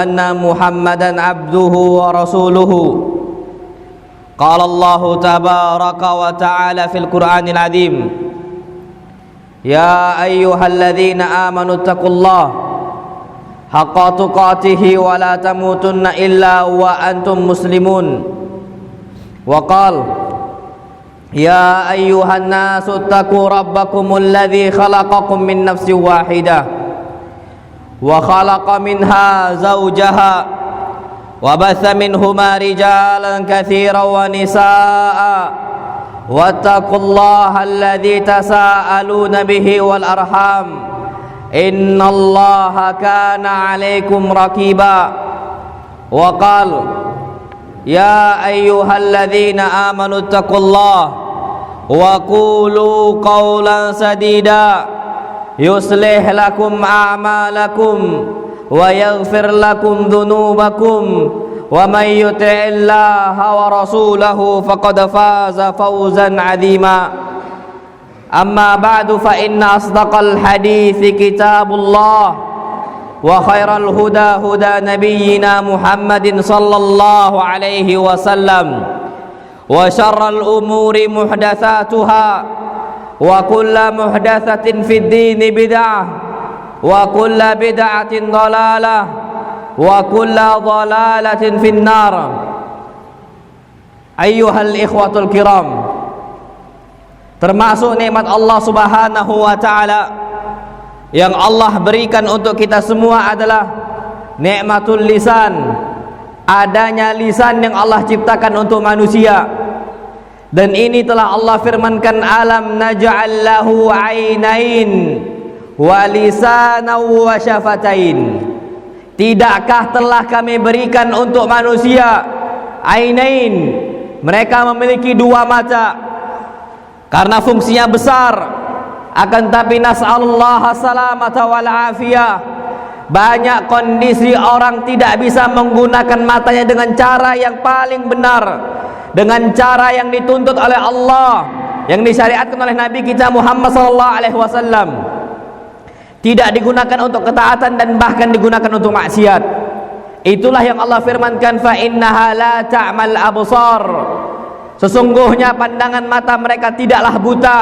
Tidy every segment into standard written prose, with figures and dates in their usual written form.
أن محمدا عبده ورسوله قال الله تبارك وتعالى في القرآن العظيم يا أيها الذين آمنوا اتقوا الله حق تقاته ولا تموتن إلا وأنتم مسلمون وقال يا أيها الناس اتقوا ربكم الذي خلقكم من نفس واحدة وخلق منها زوجها وبث منهما رجالا كثيرا ونساء واتقوا الله الذي تساءلون به والأرحام إن الله كان عليكم رقيبا وقال يا أيها الذين آمنوا اتقوا الله وقولوا قولا سديدا يصلح لكم أعمالكم ويغفر لكم ذنوبكم ومن يطع الله ورسوله فقد فاز فوزا عظيما أما بعد فإن أصدق الحديث كتاب الله وخير الهدى هدى نبينا محمد صلى الله عليه وسلم وشر الأمور محدثاتها وكل محدثة في الدين بدعة وكل بدعة ضلالة وكل ضلالة في النار أيها الإخوة الكرام. Termasuk nikmat Allah Subhanahu wa taala yang Allah berikan untuk kita semua adalah nikmatul lisan, adanya lisan yang Allah ciptakan untuk manusia. Dan ini telah Allah firmankan, alam naj'al lahu ainain wa lisanan wa syafatain. Tidakkah telah kami berikan untuk manusia ainain, mereka memiliki dua mata karena fungsinya besar. Akan tapi nas'alullah salamata wal afiyah, banyak kondisi orang tidak bisa menggunakan matanya dengan cara yang paling benar, dengan cara yang dituntut oleh Allah, yang disyariatkan oleh Nabi kita Muhammad SAW. Tidak digunakan untuk ketaatan dan bahkan digunakan untuk maksiat. Itulah yang Allah firmankan, fa innaha la ta'mal absar. Sesungguhnya pandangan mata mereka tidaklah buta,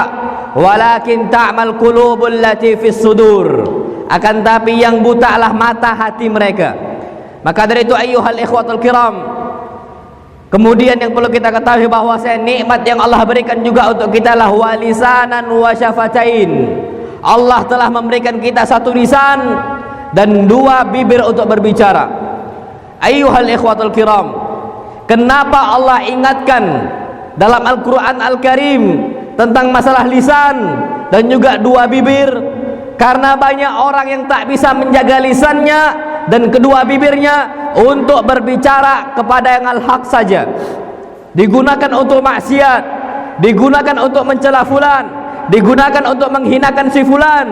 walakin ta'mal qulubul lati fis sudur. Akan tapi yang buta adalah mata hati mereka. Maka dari itu ayyuhal ikhwatul kiram, kemudian yang perlu kita ketahui bahwa nikmat yang Allah berikan juga untuk kita lah walisanan wa syafatain. Allah telah memberikan kita satu lisan dan dua bibir untuk berbicara. Ayyuhal ikhwatul kiram, kenapa Allah ingatkan dalam Al-Quran Al-Karim tentang masalah lisan dan juga dua bibir? Karena banyak orang yang tak bisa menjaga lisannya dan kedua bibirnya untuk berbicara kepada yang al-haq saja. Digunakan untuk maksiat, digunakan untuk mencela fulan, digunakan untuk menghinakan si fulan.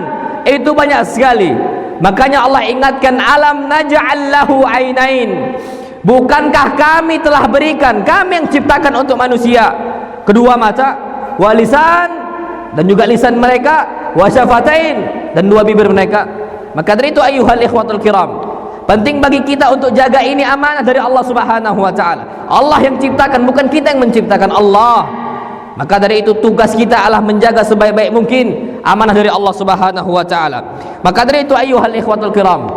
Itu banyak sekali. Makanya Allah ingatkan, alam naj'al lahu ainain. Bukankah kami telah berikan, kami yang ciptakan untuk manusia kedua mata, walisan dan juga lisan mereka, wasyafatain dan dua bibir mereka. Maka dari itu ayyuhal ikhwatul kiram, penting bagi kita untuk jaga ini amanah dari Allah Subhanahu wa taala. Allah yang ciptakan, bukan kita yang menciptakan, Allah. Maka dari itu tugas kita adalah menjaga sebaik-baik mungkin amanah dari Allah Subhanahu wa taala. Maka dari itu ayyuhal ikhwatul kiram,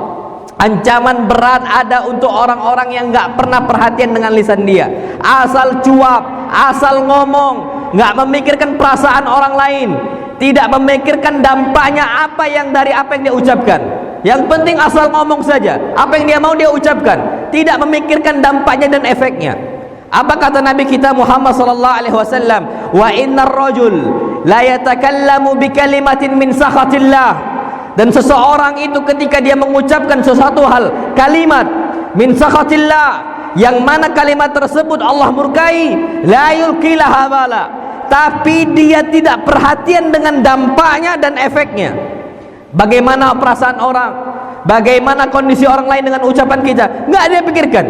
ancaman berat ada untuk orang-orang yang enggak pernah perhatian dengan lisan dia. Asal cuap, asal ngomong, enggak memikirkan perasaan orang lain, tidak memikirkan dampaknya apa yang dia ucapkan. Yang penting asal ngomong saja, apa yang dia mau dia ucapkan, tidak memikirkan dampaknya dan efeknya. Apa kata Nabi kita Muhammad sallallahu alaihi wasallam? Wa innar rajul la yatakallamu bi kalimatin min sakhatillah. Dan seseorang itu ketika dia mengucapkan sesuatu hal, kalimat min sakhatillah, yang mana kalimat tersebut Allah murkai, la yulqilaha bala, tapi dia tidak perhatian dengan dampaknya dan efeknya. Bagaimana perasaan orang, bagaimana kondisi orang lain dengan ucapan kita, enggak dia pikirkan.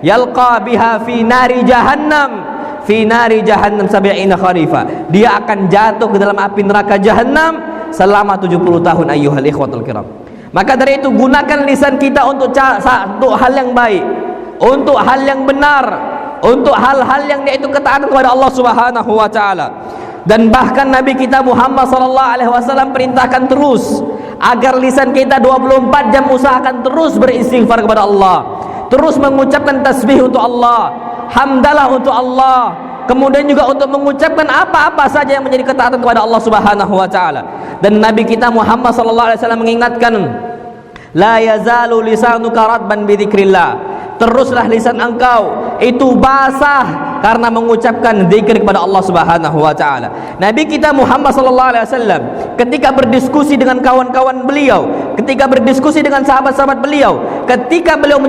Yalqa biha fi nari jahannam, fi nari jahannam sab'ina kharifa. Dia akan jatuh ke dalam api neraka jahannam selama 70 tahun ayyuhal ikhwatul kiram. Maka dari itu gunakan lisan kita untuk hal yang baik, untuk hal yang benar, untuk hal-hal yang yaitu ketaatan kepada Allah Subhanahu wa taala. Dan bahkan Nabi kita Muhammad sallallahu alaihi wasallam perintahkan terus agar lisan kita 24 jam usahakan terus beristighfar kepada Allah, terus mengucapkan tasbih untuk Allah, hamdalah untuk Allah, kemudian juga untuk mengucapkan apa-apa saja yang menjadi ketaatan kepada Allah Subhanahu wa taala. Dan Nabi kita Muhammad sallallahu alaihi wasallam mengingatkan, la yazalu lisanuka ratban bi dzikrillah. Teruslah lisan engkau itu basah karena mengucapkan zikir kepada Allah Subhanahu wa taala. Nabi kita Muhammad sallallahu alaihi wasallam ketika berdiskusi dengan kawan-kawan beliau, ketika berdiskusi dengan sahabat-sahabat beliau, ketika beliau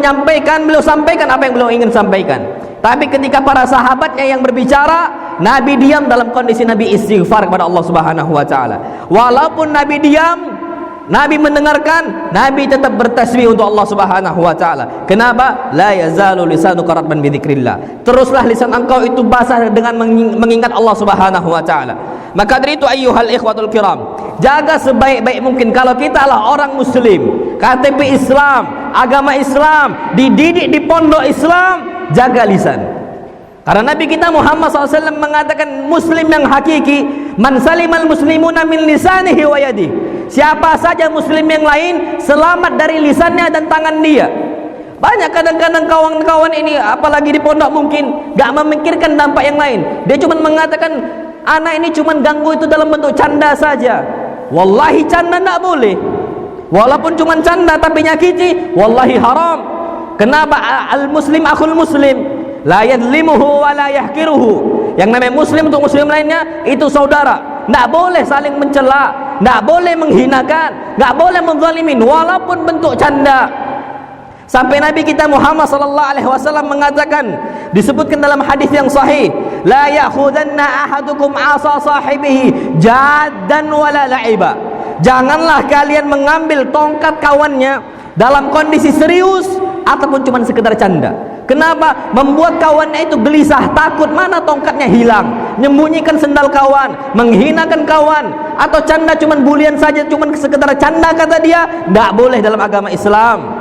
sampaikan apa yang beliau ingin sampaikan. Tapi ketika para sahabatnya yang berbicara, Nabi diam dalam kondisi Nabi istighfar kepada Allah Subhanahu wa taala. Walaupun Nabi diam, Nabi mendengarkan, Nabi tetap bertasbih untuk Allah Subhanahu wa taala. Kenapa? La yazalu lisanuka ratban bi dzikrillah. Teruslah lisan engkau itu basah dengan mengingat Allah Subhanahu wa taala. Maka dari itu ayyuhal ikhwatul kiram, jaga sebaik-baik mungkin. Kalau kita adalah orang muslim, KTP Islam, agama Islam, dididik di pondok Islam, jaga lisan. Karena Nabi kita Muhammad SAW mengatakan muslim yang hakiki, man salimal muslimuna min lisanihi wa yadihi. Siapa saja muslim yang lain selamat dari lisannya dan tangan dia. Banyak kadang-kadang kawan-kawan ini apalagi di pondok mungkin gak memikirkan dampak yang lain. Dia cuma mengatakan anak ini cuma ganggu itu dalam bentuk canda saja. Wallahi canda tak boleh. Walaupun cuma canda tapi nyakiti, wallahi haram. Kenapa? Al-muslim akhul muslim, la yadlimuhu wa la yahkiruhu. Yang namanya muslim untuk muslim lainnya itu saudara. Tidak boleh saling mencela, tidak boleh menghinakan, tidak boleh menzalimin walaupun bentuk canda. Sampai Nabi kita Muhammad sallallahu alaihi wasallam mengatakan, disebutkan dalam hadis yang sahih, la ya'khudanna ahadukum 'asa sahibihi jaddan wala la'iba. Janganlah kalian mengambil tongkat kawannya dalam kondisi serius ataupun cuma sekedar canda. Kenapa? Membuat kawannya itu gelisah, takut mana tongkatnya hilang, menyembunyikan sendal kawan, menghinakan kawan, atau canda cuman bulian saja, cuman sekedar canda kata dia, tidak boleh dalam agama Islam.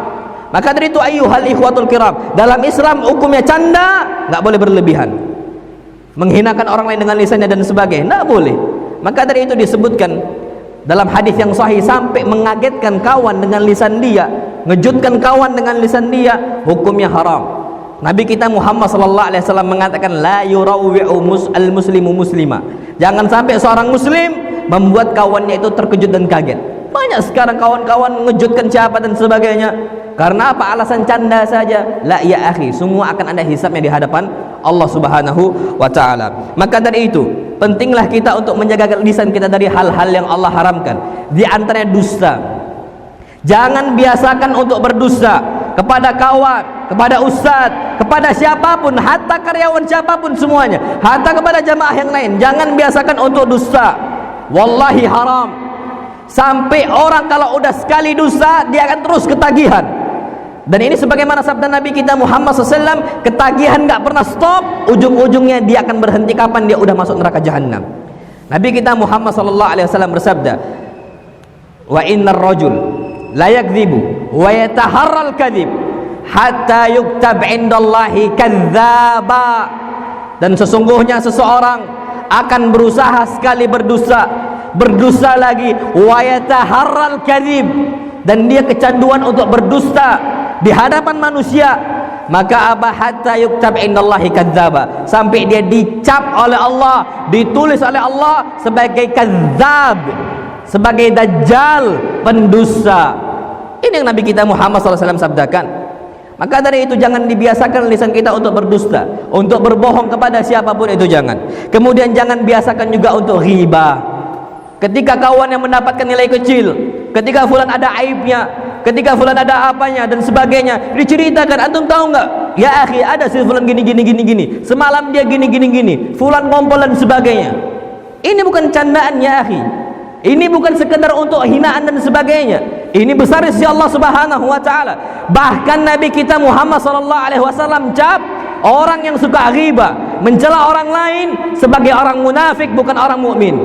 Maka dari itu ayyuhal ikhwatul kiram, dalam Islam hukumnya canda nggak boleh berlebihan, menghinakan orang lain dengan lisannya dan sebagainya nggak boleh. Maka dari itu disebutkan dalam hadis yang sahih, sampai mengagetkan kawan dengan lisan dia, ngejutkan kawan dengan lisan dia, hukumnya haram. Nabi kita Muhammad sallallahu alaihi wasallam mengatakan, la yurawwi'u al-muslimu muslima. Jangan sampai seorang muslim membuat kawannya itu terkejut dan kaget. Banyak sekarang kawan-kawan ngejutkan siapa dan sebagainya. Karena apa? Alasan canda saja. La ya akhi, semua akan ada hisabnya di hadapan Allah Subhanahu wa taala. Maka dari itu, pentinglah kita untuk menjaga lisan kita dari hal-hal yang Allah haramkan. Di antaranya dusta. Jangan biasakan untuk berdusta kepada kawan, kepada ustadz, kepada siapapun, hatta karyawan siapapun semuanya, hatta kepada jamaah yang lain. Jangan biasakan untuk dusta. Wallahi haram. Sampai orang kalau udah sekali dusta, dia akan terus ketagihan. Dan ini sebagaimana sabda Nabi kita Muhammad SAW, ketagihan gak pernah stop, ujung-ujungnya dia akan berhenti kapan dia udah masuk neraka jahanam. Nabi kita Muhammad SAW bersabda, wa innar rajul la yakdzibu wa yataharral kadzib hatta yuktab indallahi kadzdzaba. Dan sesungguhnya seseorang akan berusaha sekali berdusta, berdusta lagi, wa yataharral kadzib, dan dia kecanduan untuk berdusta di hadapan manusia. Maka apa? Hatta yuktab indallahi kadzdzaba, sampai dia dicap oleh Allah, ditulis oleh Allah sebagai kadzdzab, sebagai dajjal, pendusta. Ini yang Nabi kita Muhammad SAW sabdakan. Maka dari itu jangan dibiasakan lisan kita untuk berdusta, untuk berbohong kepada siapapun itu jangan. Kemudian jangan biasakan juga untuk ghibah. Ketika kawan yang mendapatkan nilai kecil, ketika fulan ada aibnya, ketika fulan ada apanya dan sebagainya, diceritakan, antum tahu nggak? Ya akhi, ada si fulan gini, semalam dia gini, fulan ngompol dan sebagainya. Ini bukan candaan ya akhi. Ini bukan sekedar untuk hinaan dan sebagainya. Ini besar sisi Allah Subhanahu wa taala. Bahkan Nabi kita Muhammad sallallahu alaihi wasallam cap orang yang suka ghibah, mencela orang lain sebagai orang munafik, bukan orang mukmin.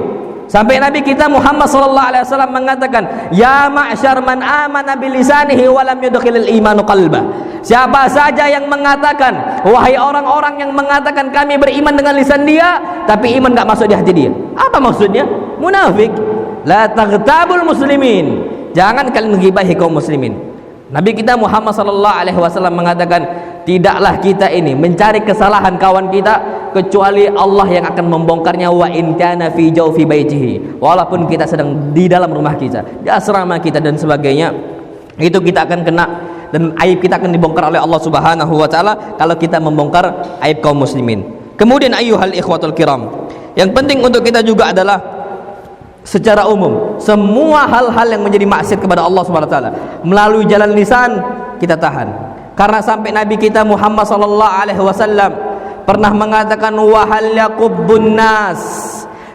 Sampai Nabi kita Muhammad sallallahu alaihi wasallam mengatakan, "Ya ma'syar man amana bilisanihi wa lam yudkhilil imanu qalbah." Siapa saja yang mengatakan, wahai orang-orang yang mengatakan kami beriman dengan lisan dia, tapi iman enggak masuk di hati dia. Apa maksudnya? Munafik. La taghtabul muslimin. Jangan kalian menggibahi kaum muslimin. Nabi kita Muhammad sallallahu alaihi wasallam mengatakan, tidaklah kita ini mencari kesalahan kawan kita kecuali Allah yang akan membongkarnya, wa in kana fi jawfi baitihi, walaupun kita sedang di dalam rumah kita, di asrama kita dan sebagainya, itu kita akan kena dan aib kita akan dibongkar oleh Allah Subhanahu wa taala kalau kita membongkar aib kaum muslimin. Kemudian ayyuhal ikhwatul kiram, yang penting untuk kita juga adalah secara umum semua hal-hal yang menjadi maksiat kepada Allah Subhanahu wa taala melalui jalan lisan kita tahan. Karena sampai Nabi kita Muhammad sallallahu alaihi wasallam pernah mengatakan, wa hal yaqubbun nas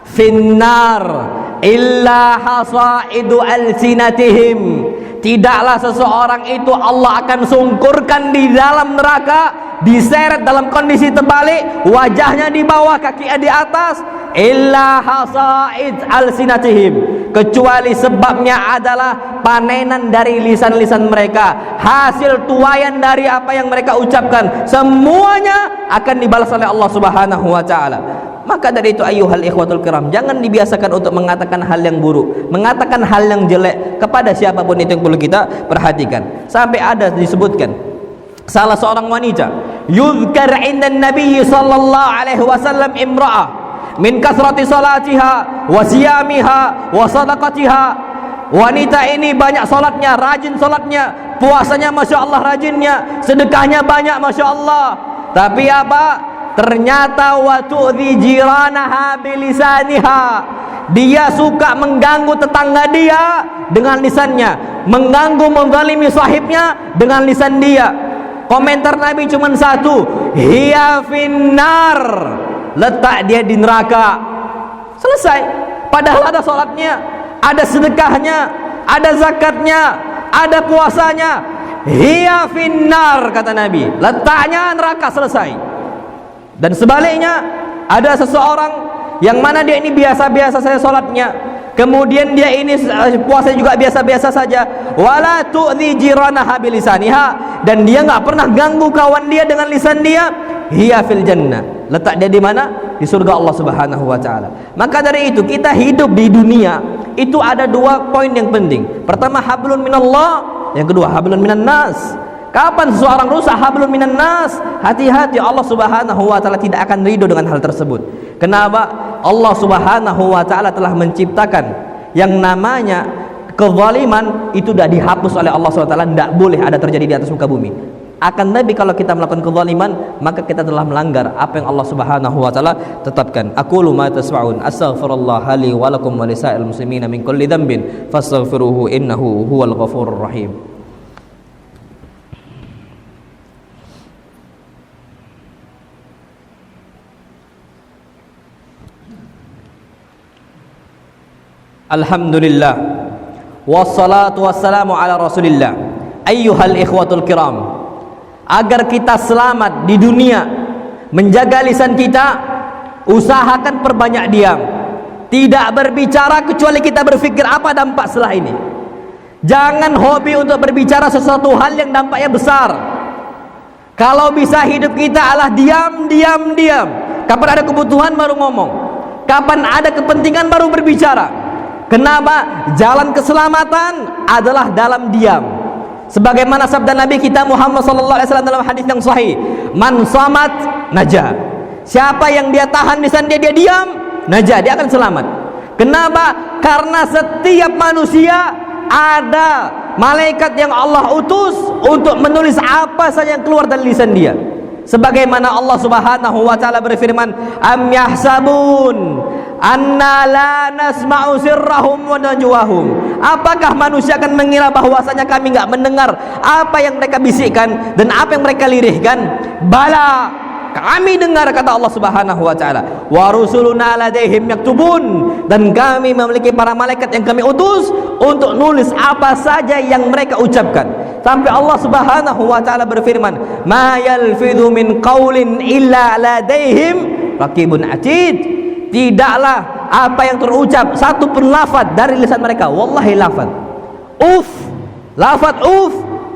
finnar illa hasaidu alsinatihim. Tidaklah seseorang itu Allah akan sungkurkan di dalam neraka, diseret dalam kondisi terbalik, wajahnya di bawah, kakinya di atas, illa hasaid alsinatihim, kecuali sebabnya adalah panenan dari lisan-lisan mereka, hasil tuaian dari apa yang mereka ucapkan, semuanya akan dibalas oleh Allah Subhanahu wa taala. Maka dari itu ayyuhal ikhwatul kiram, jangan dibiasakan untuk mengatakan hal yang buruk, mengatakan hal yang jelek kepada siapapun itu yang perlu kita perhatikan. Sampai ada disebutkan salah seorang wanita, yuzkar indan Nabi sallallahu alaihi wasallam imra'ah min kasrati salatiha wa siyamiha wa sadaqatiha. Wanita ini banyak salatnya, rajin salatnya, puasanya masya Allah rajinnya, sedekahnya banyak masya Allah, tapi apa? Ternyata wa tu'dhi jiranaha bilisaniha, dia suka mengganggu tetangga dia dengan lisannya, mengganggu menzalimi sahibnya dengan lisan dia. Komentar Nabi cuma satu, hiya finnar, letak dia di neraka. Selesai. Padahal ada salatnya, ada sedekahnya, ada zakatnya, ada puasanya. Hiya finnar, kata Nabi, letaknya neraka, selesai. Dan sebaliknya, ada seseorang yang mana dia ini biasa-biasa saja salatnya, kemudian dia ini puasa juga biasa-biasa saja, wala tu'dhi jiranaha bilisaniha, dan dia enggak pernah ganggu kawan dia dengan lisan dia, hiya fil jannah, letak dia di mana? Di surga Allah Subhanahu wa taala. Maka dari itu kita hidup di dunia itu ada dua poin yang penting. Pertama hablun minallah, yang kedua hablun minan nas. Kapan seseorang rusak hablun minan nas, hati-hati, Allah Subhanahu wa taala tidak akan ridho dengan hal tersebut. Kenapa? Allah Subhanahu wa taala telah menciptakan yang namanya kezaliman, itu sudah dihapus oleh Allah Subhanahu wa taala, tidak boleh ada terjadi di atas muka bumi. Akan tapi kalau kita melakukan kezaliman, maka kita telah melanggar apa yang Allah Subhanahu wa taala tetapkan. Aqulu ma tasma'un, astaghfirullah li wa lakum wa lisa'il muslimina min kulli dhanbin fastaghfiruhu innahu huwal ghafurur rahim. Alhamdulillah wassalatu wassalamu ala rasulillah. Ayyuhal ikhwatul kiram, agar kita selamat di dunia, menjaga lisan kita, usahakan perbanyak diam, tidak berbicara kecuali kita berpikir apa dampak setelah ini. Jangan hobi untuk berbicara sesuatu hal yang dampaknya besar. Kalau bisa hidup kita adalah diam. Kapan ada kebutuhan baru ngomong, kapan ada kepentingan baru berbicara. Kenapa? Jalan keselamatan adalah dalam diam. Sebagaimana sabda Nabi kita Muhammad sallallahu alaihi wasallam dalam hadis yang sahih, man samat najah. Siapa yang dia tahan lisan dia diam, najah, dia akan selamat. Kenapa? Karena setiap manusia ada malaikat yang Allah utus untuk menulis apa saja yang keluar dari lisan dia. Sebagaimana Allah Subhanahu wa taala berfirman, am yahsabun anna la nasma'u sirrahum wa najwahum. Apakah manusia akan mengira bahwasanya kami enggak mendengar apa yang mereka bisikkan dan apa yang mereka lirihkan? Bala, kami dengar, kata Allah Subhanahu wa taala. Wa rusuluna ladaihim yaktubun, dan kami memiliki para malaikat yang kami utus untuk nulis apa saja yang mereka ucapkan. Sampai Allah Subhanahu wa taala berfirman, ma yalfidhu min qaulin illa ladaihim raqibun atid. Tidaklah apa yang terucap satu pun lafaz dari lisan mereka, wallahi lafaz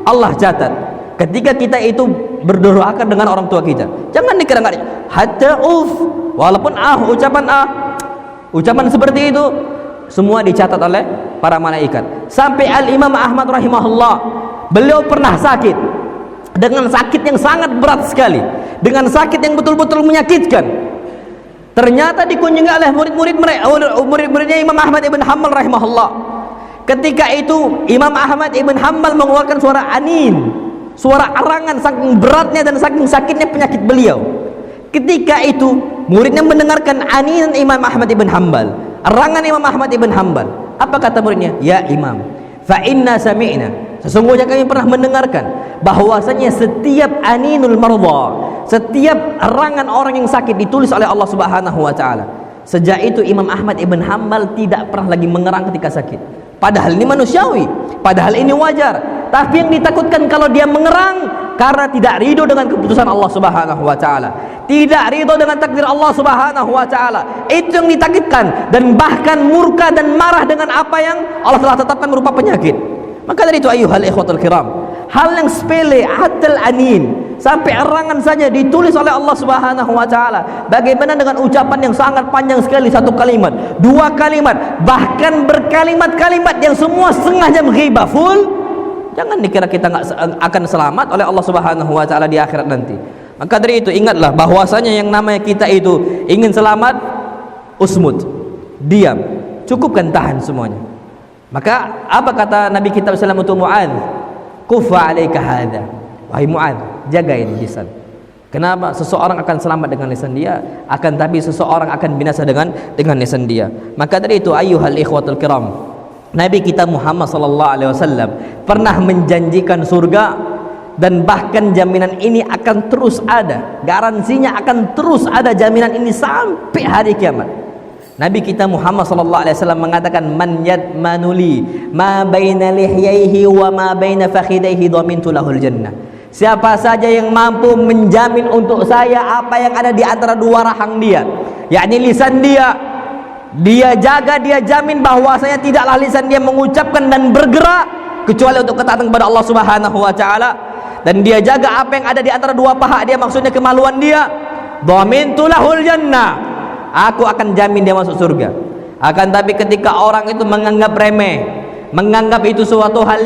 Allah catat. Ketika kita itu berdoakan dengan orang tua kita, jangan dikira nggak, hatta walaupun ucapan seperti itu semua dicatat oleh para malaikat. Sampai Al-Imam Ahmad rahimahullah, beliau pernah sakit dengan sakit yang sangat berat sekali, dengan sakit yang betul-betul menyakitkan. Ternyata dikunjungi oleh murid-muridnya Imam Ahmad ibn Hanbal rahimahullah. Ketika itu Imam Ahmad ibn Hanbal mengeluarkan suara anin, suara arangan, saking beratnya dan saking sakitnya penyakit beliau. Ketika itu muridnya mendengarkan aninan Imam Ahmad ibn Hanbal, arangan Imam Ahmad ibn Hanbal. Apa kata muridnya? Ya Imam, fa inna sami'na, sesungguhnya kami pernah mendengarkan bahwasanya setiap aninul marda, setiap arangan orang yang sakit ditulis oleh Allah Subhanahu wa taala. Sejak itu Imam Ahmad ibn Hanbal tidak pernah lagi mengerang ketika sakit. Padahal ini manusiawi, padahal ini wajar. Tapi yang ditakutkan kalau dia mengerang karena tidak ridho dengan keputusan Allah Subhanahu wa taala, tidak ridho dengan takdir Allah Subhanahu wa taala. Itu yang ditakutkan, dan bahkan murka dan marah dengan apa yang Allah telah tetapkan berupa penyakit. Maka dari itu ayyuhal ikhwatul kiram, hal yang sepele, hatal anin, sampai erangan saja ditulis oleh Allah Subhanahu wa taala. Bagaimana dengan ucapan yang sangat panjang sekali, satu kalimat, dua kalimat, bahkan berkalimat-kalimat yang semua setengah jam ghibah full. Jangan dikira kita nggak akan selamat oleh Allah Subhanahu wa taala di akhirat nanti. Maka dari itu ingatlah bahwasanya yang namanya kita itu ingin selamat, usmud, diam, cukupkan tahan semuanya. Maka apa kata Nabi kita sallallahu alaihi wasallam untuk Mu'adz? Kuffa 'alaika hadza. Wahai Mu'adz, jagain lisan. Kenapa? Seseorang akan selamat dengan lisan dia, akan tapi seseorang akan binasa dengan lisan dia. Maka dari itu ayyuhal ikhwatul kiram, Nabi kita Muhammad sallallahu alaihi wasallam pernah menjanjikan surga, dan bahkan jaminan ini akan terus ada, garansinya akan terus ada jaminan ini sampai hari kiamat. Nabi kita Muhammad sallallahu alaihi wasallam mengatakan, man yadmanuli ma baina lihyaihi wa ma baina fakhidaihi dhamintu lahul jannah. Siapa saja yang mampu menjamin untuk saya apa yang ada di antara dua rahang dia, yakni lisan dia jaga, dia jamin bahwasanya tidaklah lisan dia mengucapkan dan bergerak kecuali untuk ketaatan kepada Allah Subhanahu wa taala, dan dia jaga apa yang ada di antara dua paha dia, maksudnya kemaluan dia, dhamintu lahul jannah, aku akan jamin dia masuk surga. Akan tapi ketika orang itu menganggap remeh, menganggap itu satu hal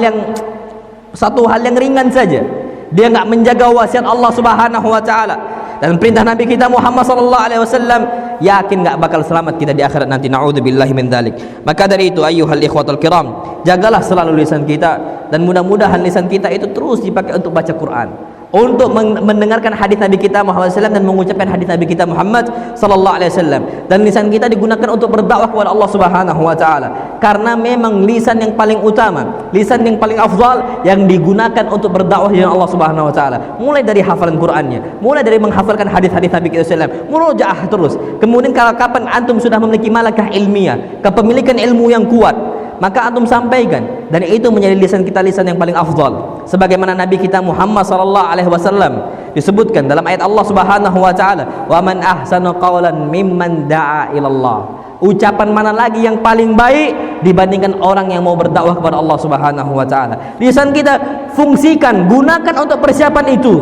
yang ringan saja, dia nggak menjaga wasiat Allah Subhanahu wa taala dan perintah Nabi kita Muhammad sallallahu alaihi wasallam, yakin nggak bakal selamat kita di akhirat nanti. Na'udzubillahi min dzalik. Maka dari itu ayyuhal ikhwatul kiram, jagalah selalu lisan kita, dan mudah-mudahan lisan kita itu terus dipakai untuk baca Quran, untuk mendengarkan hadis Nabi kita Muhammad SAW dan mengucapkan hadis Nabi kita Muhammad sallallahu alaihi wasallam, dan lisan kita digunakan untuk berdakwah kepada Allah Subhanahu wa taala, karena memang lisan yang paling utama, lisan yang paling afdal yang digunakan untuk berdakwah dengan Allah Subhanahu wa taala, mulai dari hafalan Qur'annya, mulai dari menghafalkan hadis-hadis Nabi kita sallallahu alaihi wasallam, murojaah terus. Kemudian kalau kapan antum sudah memiliki malakah ilmiah, kepemilikan ilmu yang kuat, maka antum sampaikan, dan itu menjadi lisan kita, lisan yang paling afdal. Sebagaimana Nabi kita Muhammad sallallahu alaihi wasallam disebutkan dalam ayat Allah Subhanahu wa taala, wa man ahsanu qawlan mimman da'a ilallah. Ucapan mana lagi yang paling baik dibandingkan orang yang mau berdakwah kepada Allah Subhanahu wa taala. Lisan kita fungsikan, gunakan untuk persiapan itu.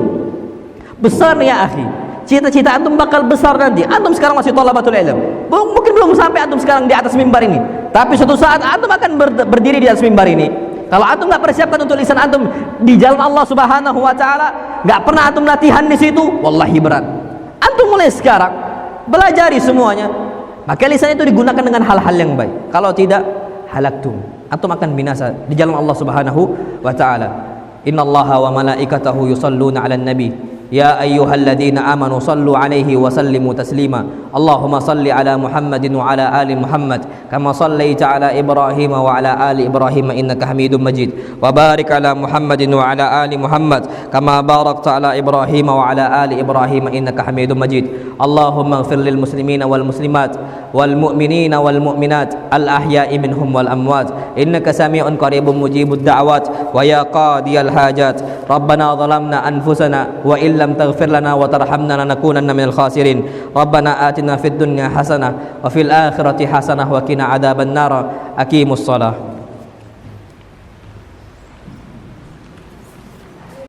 Besar ya akhi, cita-cita antum bakal besar nanti. Antum sekarang masih thalabatul ilm, mungkin belum sampai antum sekarang di atas mimbar ini, tapi suatu saat antum akan berdiri di atas mimbar ini. Kalau antum nggak persiapkan untuk lisan antum di jalan Allah Subhanahu wa taala, nggak pernah antum latihan di situ, wallahi berat. Antum mulai sekarang belajari semuanya, maka lisan itu digunakan dengan hal-hal yang baik. Kalau tidak, halaktum, antum akan binasa di jalan Allah Subhanahu wa taala. Innallaha wa malaikatahu yusalluna 'alan nabi ya ayyuhalladzina amanu sallu 'alaihi wa sallimu taslima. Allahumma salli 'ala Muhammadin wa 'ala ali Muhammad kama sallaita 'ala Ibrahim wa 'ala ali Ibrahim innaka Hamidum Majid. Wa barik 'ala Muhammadin wa 'ala ali Muhammad kama barakta 'ala Ibrahim wa 'ala ali Ibrahim innaka Hamidum Majid. Allahumma ighfir lil muslimina wal muslimat wal mu'minina wal mu'minat al ahya'i minhum wal amwat innaka sami'un qaribun mujibud da'wat wa ya qadiyal hajat. Rabbana zalamna anfusana wa illa illam taghfir lana wa tarhamna lanakunanna minal khasirin. Rabbana atina fid dunya hasanah wa fil akhirati hasanah wa qina adzabannar. Aqimus shalah.